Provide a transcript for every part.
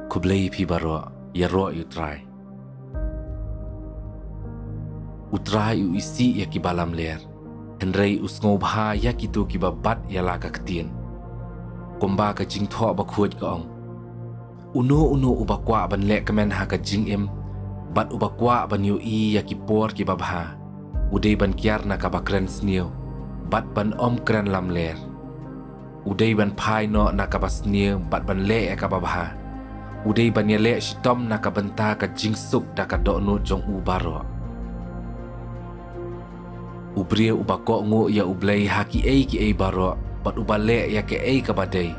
Kublai pi baro ya ro utrai. Utrai u isi ya ki balam ler. Henrei usngobha ya kitu ki babat ya laka ketien. Komba ka jing tho ba khuj ka ong. Uno ubakwa ban le kemen ha ka jing em. Bat ubakwa ban yu I ya ki por ki babha. Udai ban kiar na ka bakren snio. Bat ban om kren lam ler. Udai ban pai no na ka basnio bat ban le ya ka babha. Udai ban ya le shitom na ka banta ka jing suk da ka do no jong u baro. Ubria ubako ngo ya ublai haki ki baro. Bat ubale ya ke ka badai.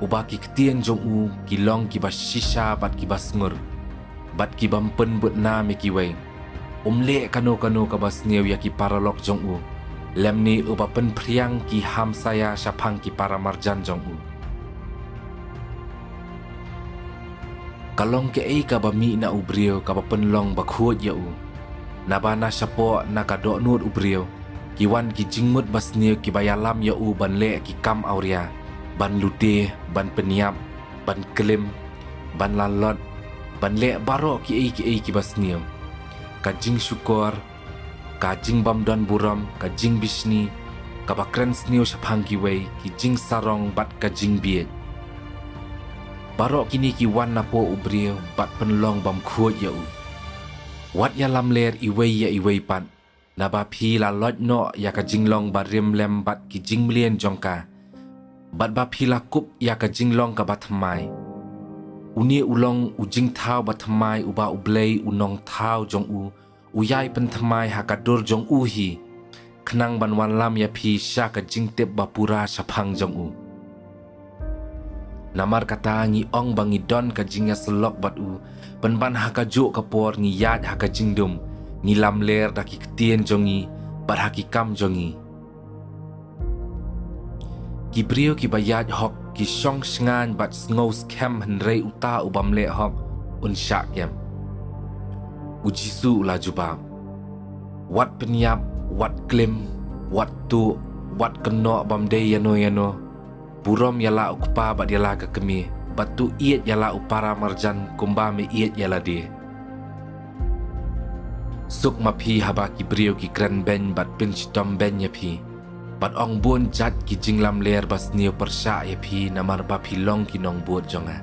Uba ki ketien jong u ki long ki bashisha bat ki basngur. Bat ki bampen but na mi ki weng. Le kano ka basniu ya ki paralok jong u. Lem ni uba pen priang ki ham saya syapang ki para marjan jong u. Kalong ke ka bami na ubrio ka pen long bakhut ya u. Nabana syapo na ka do nut ubrio. Kiwan ki jingmut basniu ki bayalam ya u ban le ki kam auria. Ban lude, ban peniap, ban kelim, ban lalot, ban le baro ki basniu. Ka jing syukur, ka jing bamdon buram, ka jing bisni, ka bakren sniu syapang ki wei, ki jing sarong bat ka jing biet. Baro kini ki wan napo ubrio bat penlong bam khuot ya u. Wat ya lam ler iwei pat. Naba pi la lot no ya ka jinglong barim lem bat ki jingmlien jongka. Bat ba pi la kup ya ka jinglong ka batmai. Uni ulong ujing thau batmai uba ublei unong thau jong u. Uyai pentamai hakadur jong u hi. Kenang ban wan lam ya pi sya ka jingtip bapura syapang jong u. Namar kata ngi ong bangi don ka jingya selok bat u. Penban haka juk kapor ngi yad haka jingdum. Ngi lam ler daki ketien jongi, bat haki kam jongi. Ki brio ki bayat hok, ki syong sngan bat sngau skem henrei uta ubam le hok, un syak kem. Ujisu ula jubab. Wat penyap, wat klim, wat tu, wat keno bam day yano. Burom yala ukpa bat yala ke kemi, bat tu iet yala upara marjan kumba me iet yala dia. Suk mapi haba ki brio ki kren ben bat pin chitom ben ya pi. Bat ong bun jat ki jinglam ler bas nio persya ya pi namar bapi long ki nong buat jonga.